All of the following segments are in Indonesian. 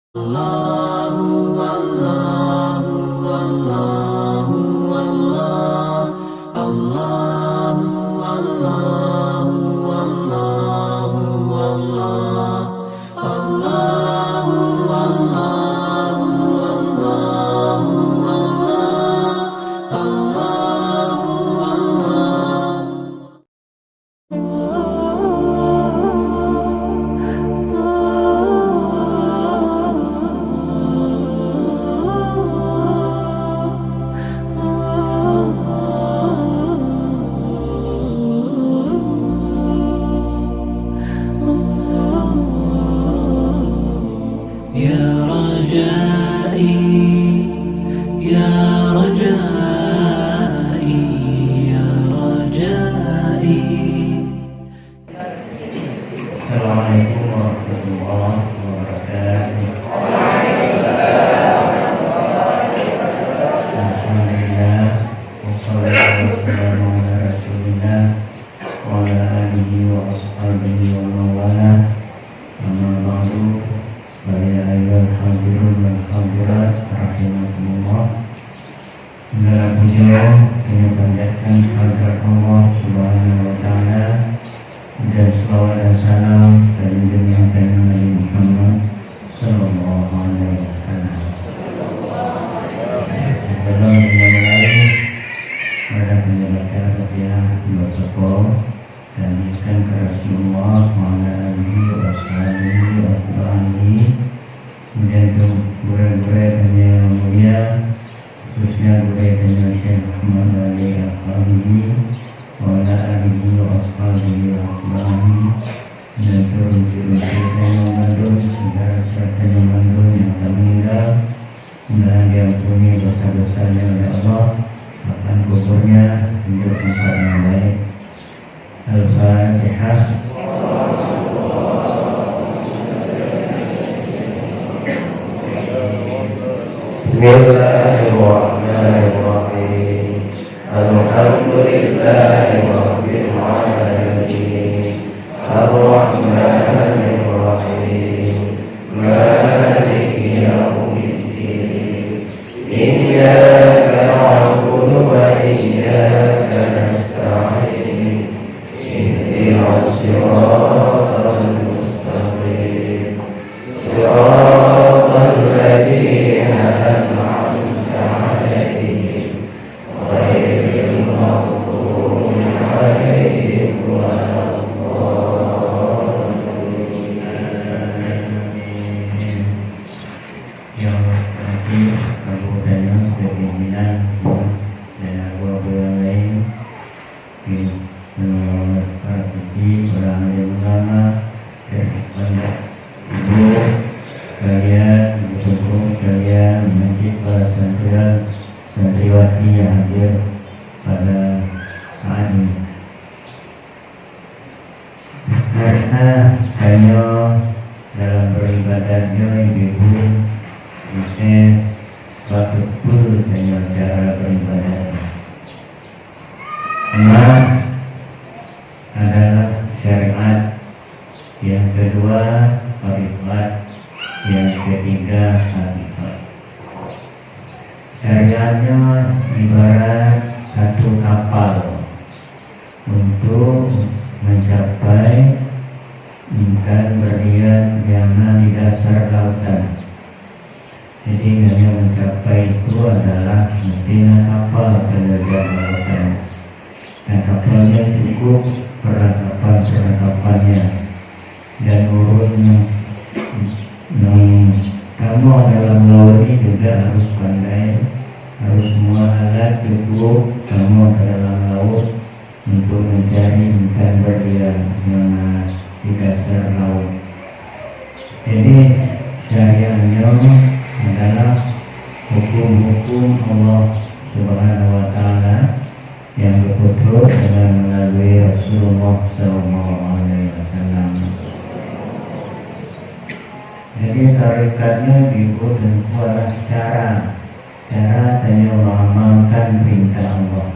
Allahu Allahu Allahu Allah Allahu Allahu Allahu Allah Allahu Allahu Allahu Allah Allahu يا رجائي يا رجائي يا رجائي. Assalamualaikum warahmatullahi wabarakatuh. Alhamdulillah wassalatu wassalamu ala rasulillah wa ala alihi wa ashabihi wa mawala. Amma ba'du. Ya ayyuhal hadirun wal hadirat rahimakumullah. Segala puja kami panjatkan kehadirat Allah Subhanahu wa taala dan salawat dan salam dari dunia dan Nabi Muhammad sallallahu alaihi wasallam. Sebelum dimulai pada penjelasan Fatihah dua sepuluh dan ikan ke Rasulullah Muhammad Nabi Wasallam Al-Qurani. Kemudian guru-guru yang mulia, khususnya guru Syekh Muhammad Ali Al-Fahmi wa ala alihi wa ashabihi wa atba'ihi dan turun-turun yang mandul saudara serta yang mandul yang telah meninggal, mudah diampuni dosa-dosanya oleh Allah, bahkan kuburnya untuk tempat yang baik. Al-Fatihah. Bismillahirrahmanirrahim. Alhamdulillahi rabbil alamin. Ar-Rahmanir Rahim. Maliki yaumiddin. Iyyaka na'budu wa iyyaka nasta'in. Ihdinas siratal mustaqim. Siratal ladzina an'amta 'alaihim ghairil maghdubi 'alaihim waladdallin. Yang terakhir Abu Daniel sebagai pimpinan dan abu-abu yang lain di para puji, para alim ulama, banyak ibu kalian, ibu kalian, menjadi para santriwan santriwati yang hadir pada saat ini. Karena hanya dalam beribadahnya ibu bisa betul dengan cara beribadahnya. Emas adalah syariat, yang kedua harifat, yang ketiga harifat. Syariatnya ibarat satu kapal untuk mencapai ikan berlian yang ada di dasar lautan. Jadi yang mencapai itu adalah mestinya kapal penyelam lautan. Dan kapalnya cukup perlengkapan-perlengkapannya dan urunnya. Kamu dalam laut ini juga harus pandai, harus semua alat cukup kamu dalam laut untuk mencari ikan berlian yang di dasar laut. Jadi syariatnya adalah hukum-hukum Allah Subhanahu wa taala yang berpetruk dengan melalui Rasulullah SAW. Jadi tarikatnya diukur dengan kuala cara tanya mengamalkan perintah Allah,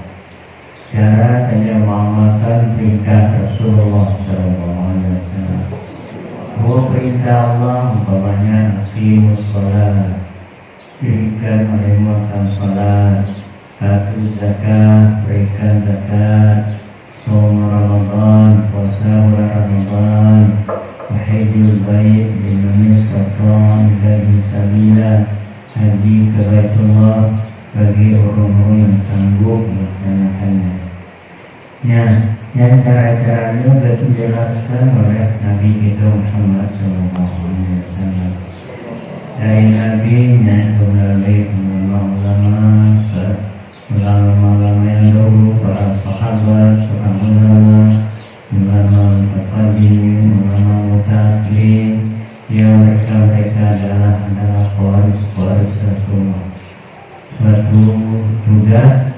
cara tanya mengamalkan perintah Rasulullah SAW. bahwa perintah Allah umpamanya aqimus shalah, dirikan menunaikan salat, atu zakat, berikan zakat, shaum Ramadan, puasa bulan Ramadan, hajjul bait liman istata'a ilaihi sabila, haji ke Baitullah bagi orang-orang yang sanggup melaksanakannya. Ya, yang cara-caranya sudah dijelaskan oleh Nabi kita Muhammad SAW. Dari Nabi yang melalui ulama-ulama yang dahulu, para sahabat, para ulama mutaqaddimin, ulama mutaakhirin, yang mereka adalah pewaris Rasulullah. Suatu tugas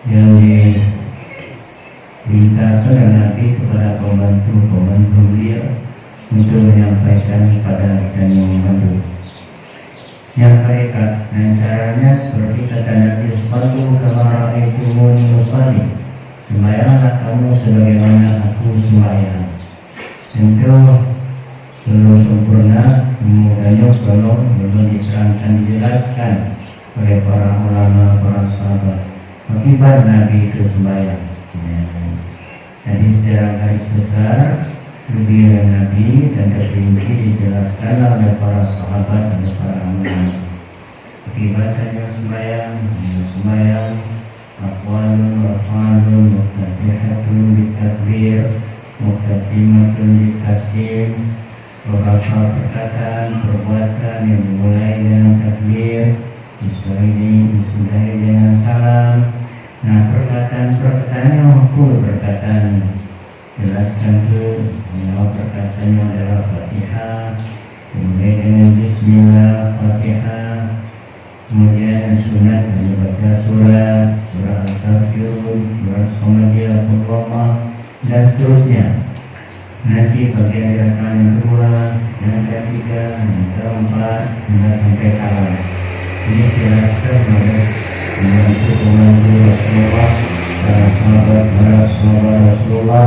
yang dimintakan oleh Nabi kepada pembantu beliau untuk menyampaikan kepada dan yang membantu. Menyampaikan dan caranya seperti kata Nabi sallu kama ra'aitumuni usalli, sembahyanglah kamu sebagaimana aku sembahyang. Tentu belum sempurna, kemudian belum diterangkan, dijelaskan oleh para ulama, para sahabat akibat Nabi itu sembahyang. Jadi secara garis besar kemudian Nabi dan terperinci dijelaskan oleh para sahabat dan para ulama. Akibatnya sembahyang aqwalun wa af'alun muftatihatun bitakbir, muftatimatun bitaslim, beberapa perkataan, perbuatan yang dimulai dengan takbir, disudahi dengan salam. Nah, perkataannya full perkataan, jelaskan ke perkataannya adalah Fatihah, kemudian dengan Bismillah, Fatihah, kemudian sunat membaca surah Al-Kafirun, surah Somadiyah, Al-Qamah, dan seterusnya. Nanti bagian gerakan yang kedua, yang ketiga, yang keempat, hingga sampai salam. Ini jelaskan oleh pembantu Rasulullah, para sahabat Rasulullah,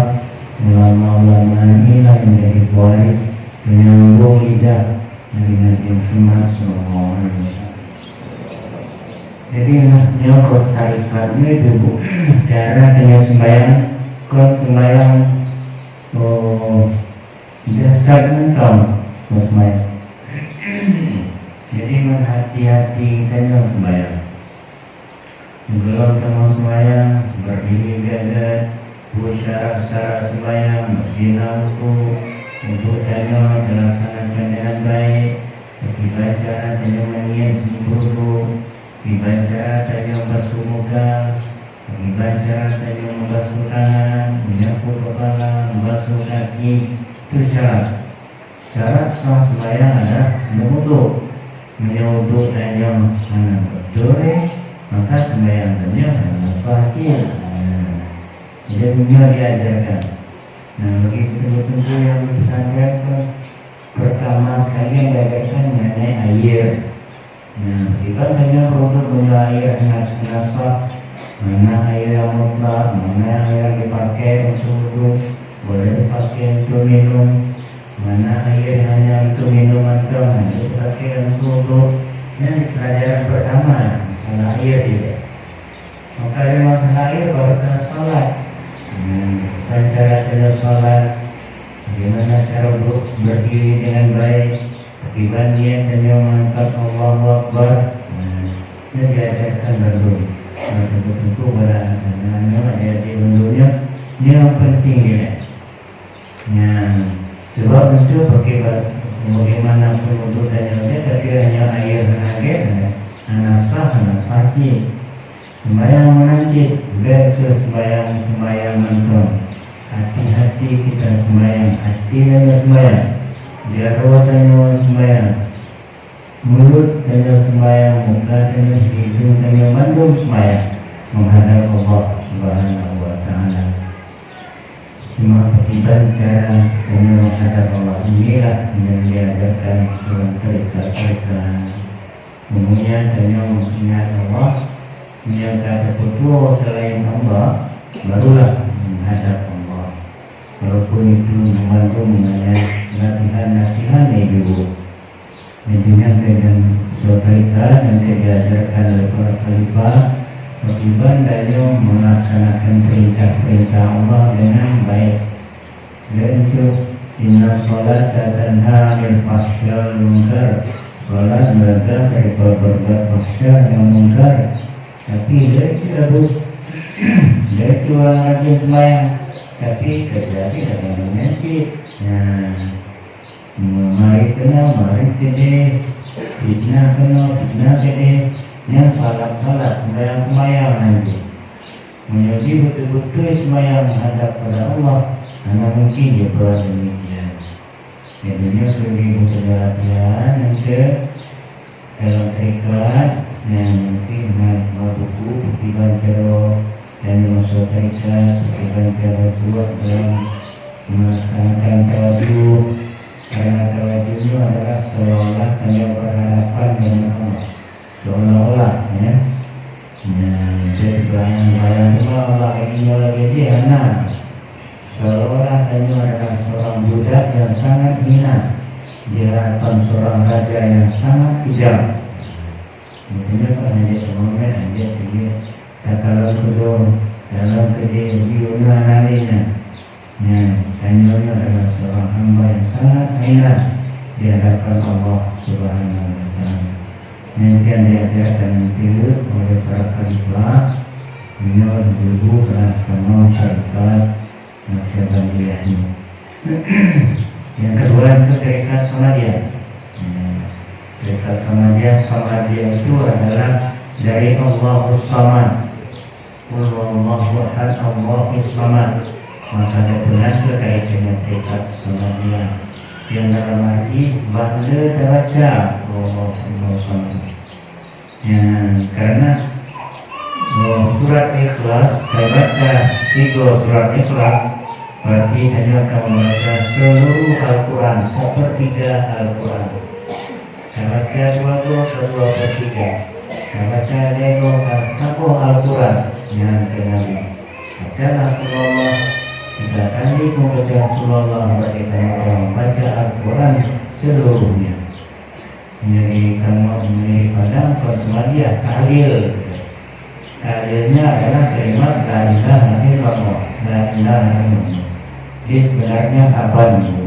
ulama-ulama inilah yang menjadi pewaris penyambung lidah dari Nabi Muhammad SAW. Jadi nyokot tarifatnya itu cara dengan sembahyang, sembahyang dasar mentong sembahyang. Jadi menghati-hati dengan sembahyang. Sebelum kamu sembahyang, berdiri gagah, syarat-syarat sembahyang, bersinau untuk tanya dilaksanakan dengan baik. Dibaca tanya mengiat dulu, dibaca tanya basuh muka, dibaca tanya membasuh tangan, menyapu kepala, membasuh kaki. Itu syarat. Syarat sah sembahyang adalah berwudu. Menyudu tanya berjore, maka sembahyang tanya sahih. Jadi beliau diajarkan. Nah, bagi tentu yang pesantren pertama sekali yang diajarkan mengenai air. Nah, kita hanya perlu punya air yang nasab, mana air yang mutlak, mana air yang dipakai untuk wudhu, boleh dipakai untuk minum, mana air hanya untuk minum atau hanya dipakai untuk wudhu. Ini pelajaran pertama, masalah air juga. Maka dari masalah air baru kita sholat. Dan cara sholat, bagaimana cara berdiri dengan baik, akibat niat dan yang mengangkat Allahu Akbar. Ini diajarkan dulu. Tentu pada anak-anak ada dulunya, ini yang penting dia. Sebab itu bagaimana pun dan yang tapi hanya air mengalir, anak sakit. Sembahyang menanjit, juga itu sembahyang mantul. Hati-hati kita sembahyang, hati dan sembahyang, jarwa dan sembahyang, mulut dan sembahyang, muka dan hidung dan mandum sembahyang, menghadap Allah Subhanahu wa Ta'ala. Cuma akibat cara menghadap Allah inilah yang diajarkan dalam cerita-cerita. Umumnya dan yang mengingat Allah, yang kata kedua selain Allah, barulah menghadap Allah. walaupun itu membantu mengenai latihan-latihan ibu. Dengan sosialitas yang diajarkan oleh para khalifah, kewajiban dalam melaksanakan perintah-perintah Allah dengan baik. Yaitu inna sholat tanha 'anil fahsya'i wal munkar. Sholat mencegah dari berbuat fahsya yang munkar. Tapi dia itu orang rajin sembahyang, tapi terjadi dalam penyakit. Mari kena, mari kede, fitnah kena, fitnah kede, yang salat sembahyang nanti. Menjadi betul-betul sembahyang menghadap pada Allah, karena mungkin dia berada demikian. Jadinya pergi bekerja latihan nanti dalam terikat yang mungkin buku, bukti bancaro dan masuk terikat, bukti bancaro buat dalam melaksanakan tawadhu. Karena tawadhu itu adalah seolah hanya berhadapan dengan Allah, seolah-olah ya. Jadi bayang-bayang semua Allah ini lagi dia anak, seolah-olah hanya adalah seorang budak yang sangat hina di hadapan seorang raja yang sangat kejam. Mungkin kalau dia momen dia kalau kedua dalam kedua biuna narinya. Hanya adalah seorang hamba yang sangat hina di hadapan Allah Subhanahu wa Ta'ala. Yang diajarkan itu oleh para khalifah, beliau dulu pernah kenal syarikat Naqsyabandiyah ini. Yang kedua itu terikat Samadiyah. Terikat Samadiyah itu adalah dari Allahus Samad. Qul huwallahu ahad, Allahus Samad. Maka ada benar terkait dengan terikat Samadiyah yang dalam arti bangga baca Allahus Samad. Karena surat Ikhlas, saya baca surat Ikhlas, berarti hanya akan membaca seluruh Al-Quran, sepertiga Al-Quran. Saya baca 2/3. Saya baca lego satu Al-Quran yang kenali. Bacalah Allah, kita kali membaca Allah, baca Al-Quran seluruhnya. Menjadi kamu menjadi padang Samadiyah tahlil. Tahlilnya adalah kalimat la ilaha illallah, la ilaha illallah. Jadi sebenarnya apa nih?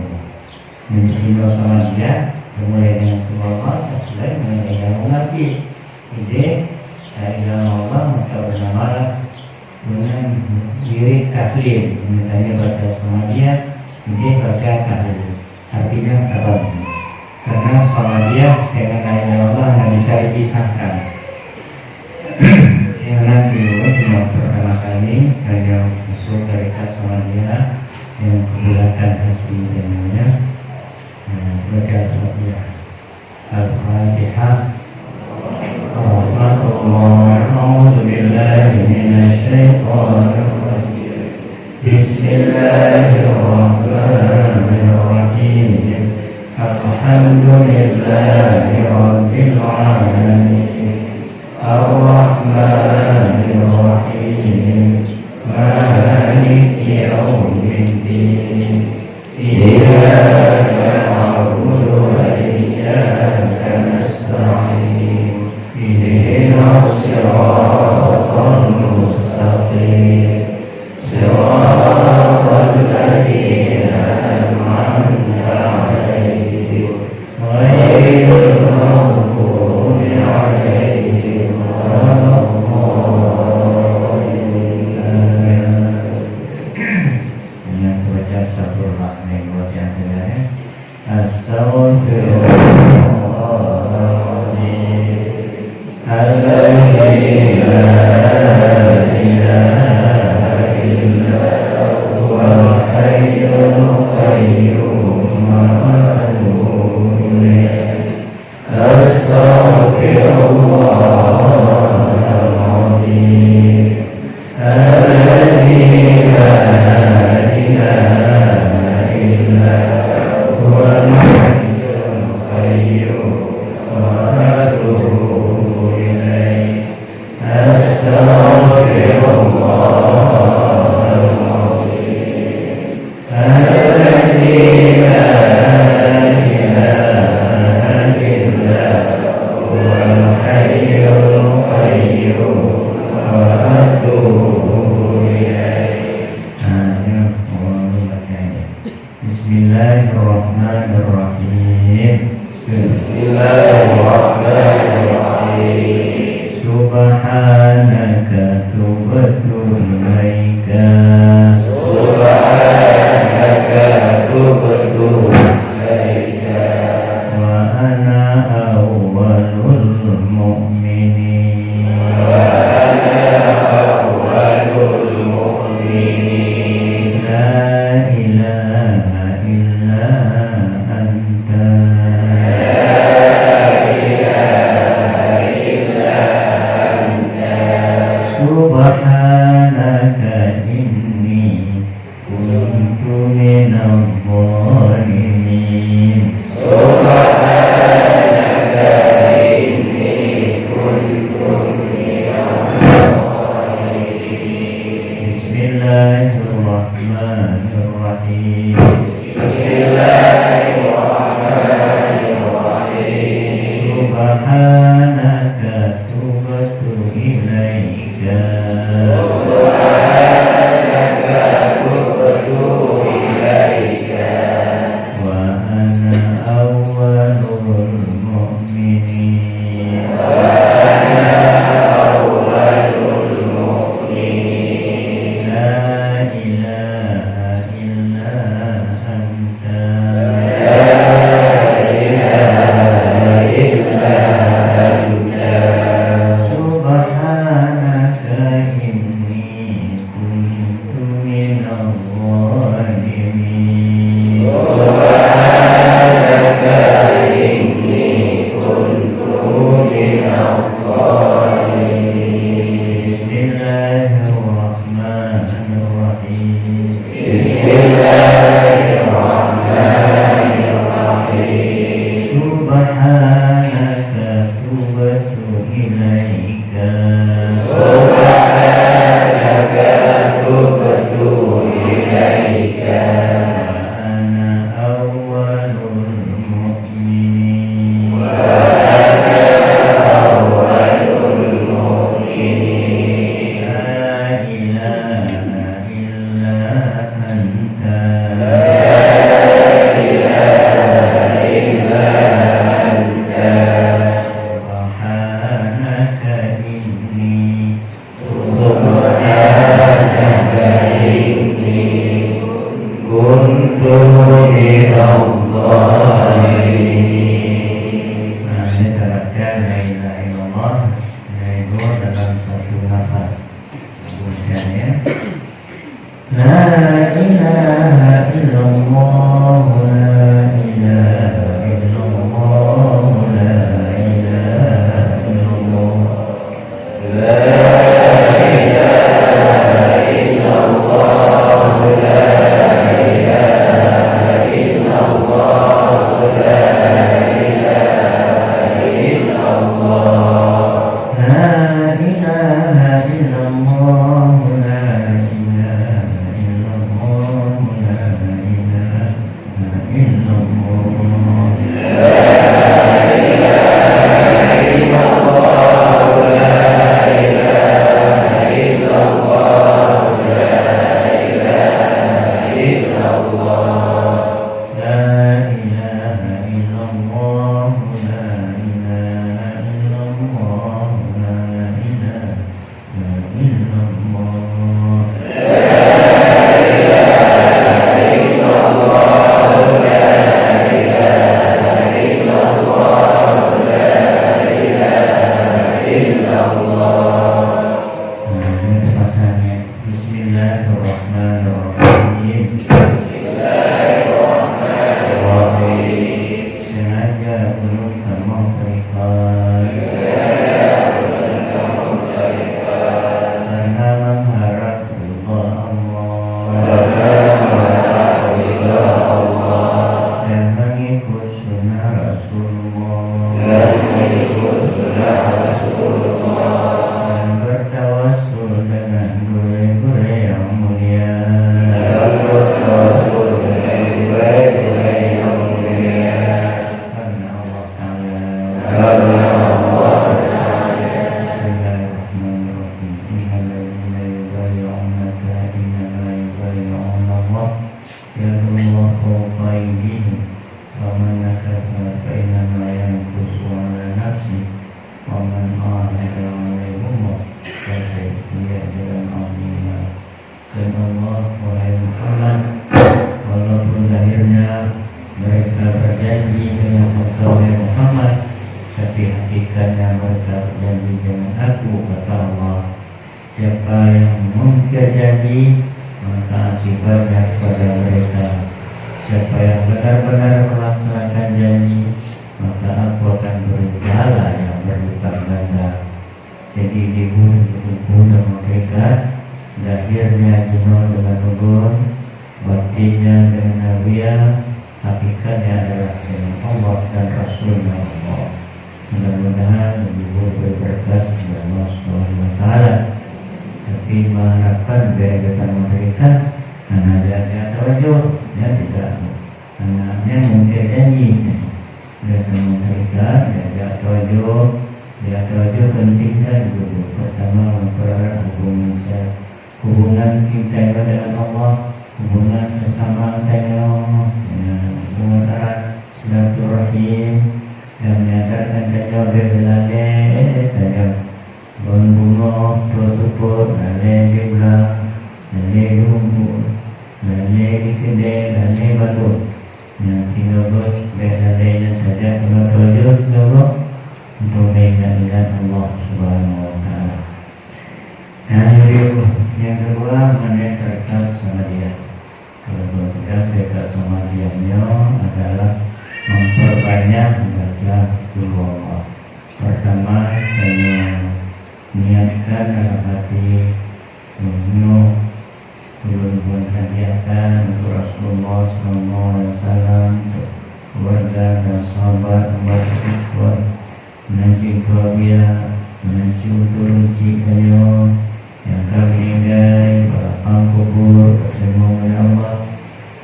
Menjadi Samadiyah dimulai dengan Allah, selesai dengan mengaji. Ide la ilaha illallah maka bernama dengan diri tahlil. Misalnya baca Samadiyah, ide baca tahlil. Artinya apa? Karena Samadiyah dengan la ilaha illallah tidak bisa dipisahkan. Yang nanti cuma pertama kali hanya masuk dari Samadiyah yang kebulatan hati dengannya. Baca Samadiyah. Al-Fatihah. A'udzu billahi minasyaitonir rajim. Bismillahirrahmanirrahim. Alhamdulillahi Rabbil Alamin. Ar-Rahmanir Rahim. Maliki Yawmiddin. Iyyaka na'budu wa iyyaka nasta'in. Ihdinas siratal mustaqim. Siratal ladzina an'amta 'alaihim ghairil maghdubi 'alaihim waladdallin. Yang baca astagfirullah, yang baca astagfirullahaladzim alladzi la ilaha illa huwal hayyul qayyum wa atubu ilaih. Astaghfirullahaladzim alladzi la ilaha illa huwal hayyul qayyum wa atubu ilaih. Astaghfirullahaladzim Subhanaka tubtu ilaika wa ana awwalul mu'minin. La ilaha illa anta subhanaka inni kuntu minadh dhalimin. Bismillahirrahmanirrahim. Subhanaka tubtu ilaika wa ana awwalul mu'minin. La ilaha illa anta subhanaka inni kuntu minadh dhalimin. Nah, ini terapkan la ilaha illallah yaitu dalam satu nafas. Kemudian ya, la ilaha illallah, la ilaha illallah, la ilaha illallah. La ilaha illallah, la ilaha illallah, la ilaha illallah. La ilaha illallah, la ilaha illallah, la ilaha illallah. Nah, ini pasangnya. Bismillahirrahmanirrahim. Sengaja belum kamu berikan karena mengharap ridha Allah dan mengikut sunnah Rasulullah dan bertawassul dengan guru-guru yang mulia karena Allah Ta'ala. Bismillahirrahmanirrahim. Innalladzina yubayyi'unaka innama yubayyi'una Allah yadullahu fawqa aydihim wa man nakatha fa innama yankusu 'ala nafsihi wa man ahada 'alaihimullah fa sayu'tihi ajran 'azima. Dan Allah, wahai Muhammad, walaupun lahirnya mereka berjanji dengan engkau ya Muhammad, tapi hakikatnya mereka berjanji dengan aku, kata Allah. Siapa yang mungkir janji, maka akibatnya kepada mereka. Siapa yang benar-benar melaksanakan janji, maka aku akan beri pahala yang berlipat ganda. Jadi dibunuh dan mereka, lahirnya jenuh dengan ugun, batinnya dengan nabiya, hakikatnya adalah dengan Allah dan Rasulnya Allah. Mudah-mudahan ibu berberkat kepada Allah Subhanahu wa Ta'ala. Tapi mengharapkan kegiatan mereka karena ada tawajuh, ya tidak. Anaknya mungkin janji dengan mereka, ada tawajuh, itu penting kan dulu. Pertama mempererat hubungan kita dengan Allah, hubungan sesama kita dengan Allah, hubungan erat silaturahim, dan menyadarkan kita berbelalai kita membunuh tersebut, lalai diulang, lalai diumpul, lalai dikedai, lalai batu. Yang tinobot berlalainya saja dengan tujuh tinobot untuk mengingat Allah Subhanahu Wa Taala. Yang kedua, mendekat sama Dia. Kalau tidak dekat sama Dia-nya adalah memperbanyak membaca Allah. Pertama, niatkan dalam hati menyuruh ulun hadiahkan untuk Rasulullah SAW, keluarga dan sahabat, umat Islam, menanti keluarga, menanti untuk cikgu yang kami hidai, berapang kubur, semua Allah,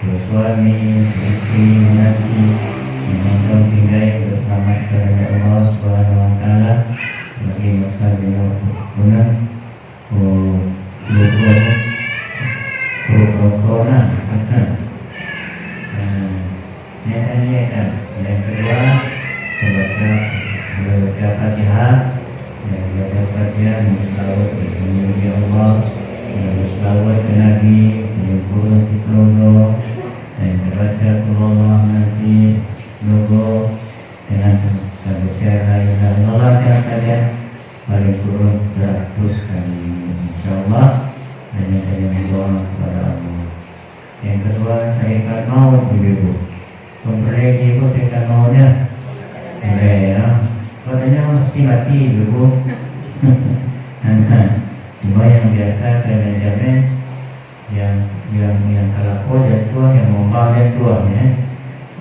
suami, istri, menanti, yang kami hidai berselamat kepada Allah Subhanahu Wa Taala bagi masa yang guna, corona, niatan. Yang kedua, membaca Fatihah, membaca Fatihah, musholawat kepada Allah, musholawat ke Nabi, menyebut Zikrullah, dan membaca Allah nanti logo dengan membaca La ilaha illallah saja paling kurang 100 kali, insyaallah. Dan yang saya mohon kepada Allah. Yang kedua, tarikat maut ibu. Memperbaiki ibu tarikat mautnya. Boleh ya. Katanya mesti mati ibu. Cuma yang biasa kena jamin yang kalau jatuh yang mombang jatuh ya.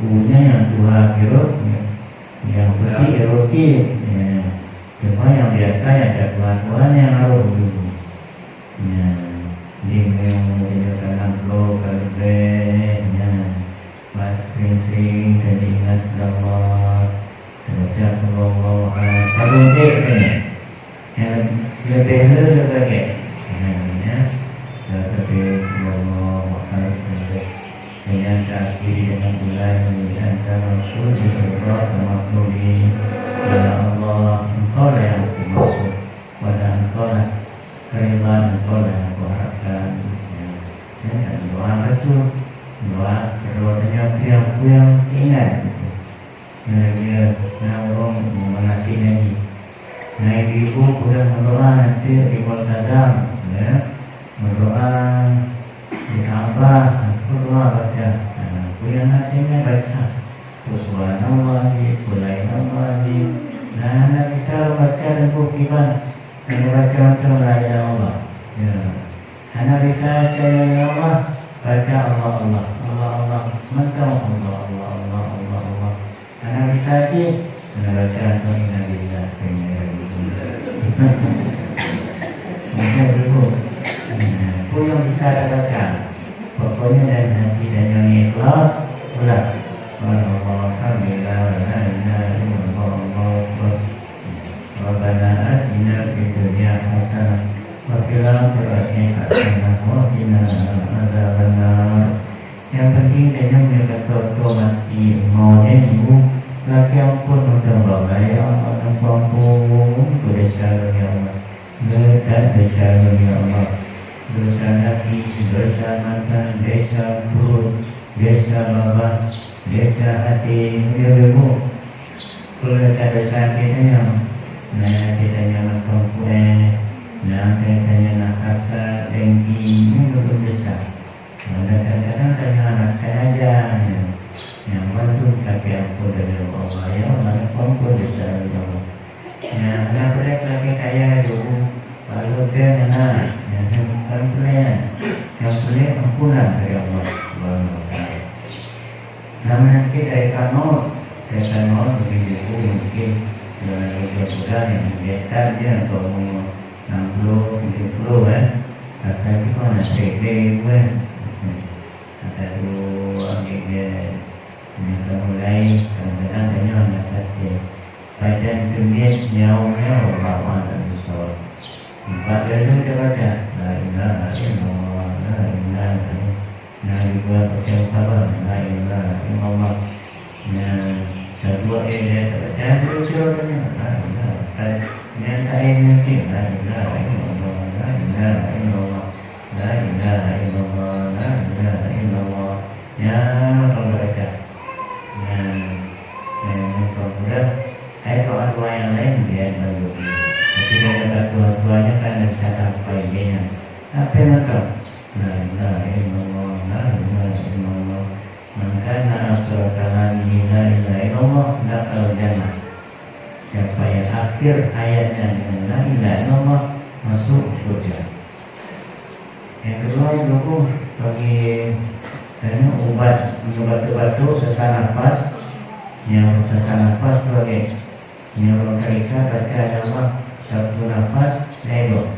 Unya yang tua kirut, yang putih eroci. Cuma yang biasa yang jatuh yang harus dulu. Ya. Dia yang menggunakan flow kalibnya, masing-masing dan ingat Allah, baca Allah. Kalau dia yang lebih lebih, tapi Allah dengan kaki dengan bulan menjadikan Rasul berdoa makhluk ya Allah, Engkau lah yang dimaksud, pada Engkau lah keridhaan Engkau lah yang aku harapkan. Doa itu doanya yang ingat. Dia orang mengasih lagi. Naik ibu sudah berdoa nanti di Multazam, berdoa di Ka'bah, berdoa baca. Yang hatinya baca. Subhanallah, Subhanallah. Nah, nanti kalau baca dan bukiman. Yang baca untuk la ilaha Allah. Anak bisa saya ya Allah, baca Allah Allah Allah Allah, mantap Allah Allah Allah Allah Allah. Anak bisa sih, anak baca untuk Nabi Allah. Mungkin dulu, pun yang bisa baca, pokoknya dari hati dan yang ikhlas, ulah. Allah Alhamdulillah, Rabbana atina fid dunya hasanah wa fil akhirati hasanah wa qina adzabannar. Yang penting dia menjaga toto mati mau ibu laki ampun untuk bagai Allah ampun dosa dunia Allah, dosa dunia Allah, dosa hati, dosa mata, dosa perut, dosa babak, dosa hati, ibu kalau ada dosa hatinya. Nah, kita jangan komplain. Nah, kita jangan kasar, dengki, ini belum besar. Kadang-kadang tanya anak saya aja, yang bantu kaki aku dari Allah, ya Allah, aku besar dari Allah. Nah, anak mereka lagi kaya dulu, lalu dia yang komplain, yang pelik ampunan dari Allah. Namun kita ikan mau begitu mungkin. Mudah-mudahan yang biasa dia kalau mau 60-70 rasanya itu ada CD ada dua dia mulai kadang-kadang hanya ada saja badan gemit nyawa bawa dan besar. Empat lalu dia baca la ilaha illallah la ilaha illallah. Nah juga baca sabar la ilaha illallah. Nah kedua dia baca dulu-dulunya la ilaha. Yang lain mesti la ilaha illallah la ilaha illallah la ilaha illallah la ilaha illallah. Ya kalau baca. Kemudian ayat doa yang lain dia bagi. Tapi dengan doa-doanya kan ada cara baiknya. Apa maka? La ilaha illallah la ilaha illallah. Maka nasratan la ilaha illallah dakal jannah. Siapa yang akhir ayatnya dengan la ilaha illallah masuk surga. Yang kedua itu bagi obat-obat sesak nafas. Yang sesak nafas sebagai yang mereka baca Allah satu nafas ledo.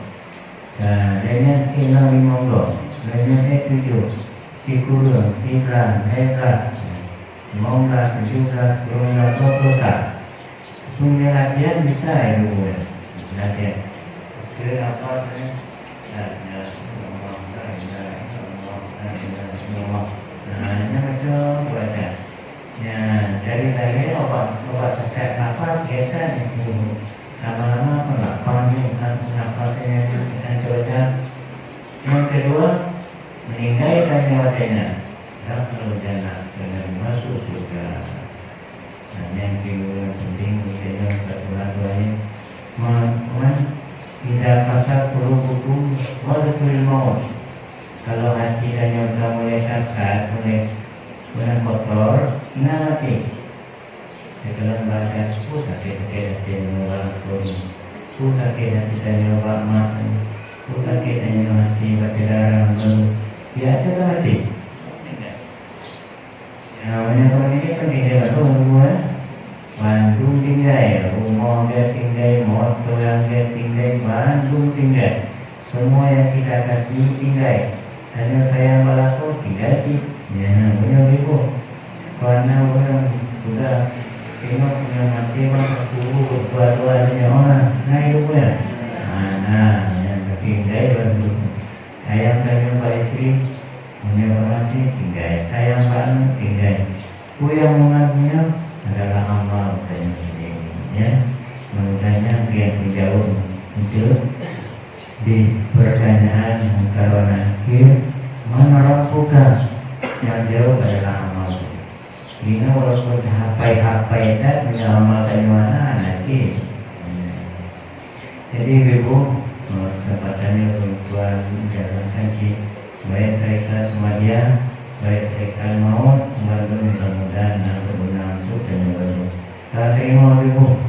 Lainnya kena 50, lainnya 7, 10, 9, 11, 15, 17, 20. Punya latihan bisa itu latihan. Ke nafasnya. Ini macam baca. Ya, dari obat sesak nafas kita itu lama-lama pengapain nafasnya coba. Yang kedua meninggalkan nyawanya langsung jannah dengan masuk surga. Nah, yang kedua penting kita berdua-duanya tidak kasar qulubukum wa dzikul maut. Kalau hati dan sudah mulai kasar, mulai kotor, ingat mati. Setelah baca, sakit nyoba turun, sakit kita nyoba makan, sakit nyoba hati baca darah baru, biasa mati. Namanya orang ini kan dia baru buat, Bandung tinggal, rumah dia tinggal, motor yang dia tinggal, Bandung tinggal, semua yang kita kasih tinggal. Hanya saya berlaku tinggal di, ya punya ibu, karena orang sudah tengok punya mati masa tubuh dua-duanya orang, nah ibu ya, yang tinggal baru, ayam dan pak istri, punya mati tinggal, ayam bangun tinggal, ku yang mengambilnya adalah amal dan sendiri, ya, makanya biar dijauh muncul di pertanyaan karena akhir mana rabbuka yang jauh adalah amal. Ini walaupun hapai dan mengamalkan mana nanti. Jadi ibu kesempatannya perempuan menjalankan baik mereka semuanya, baik mereka mau mudah-mudahan berguna untuk dan berguna. Terima ibu.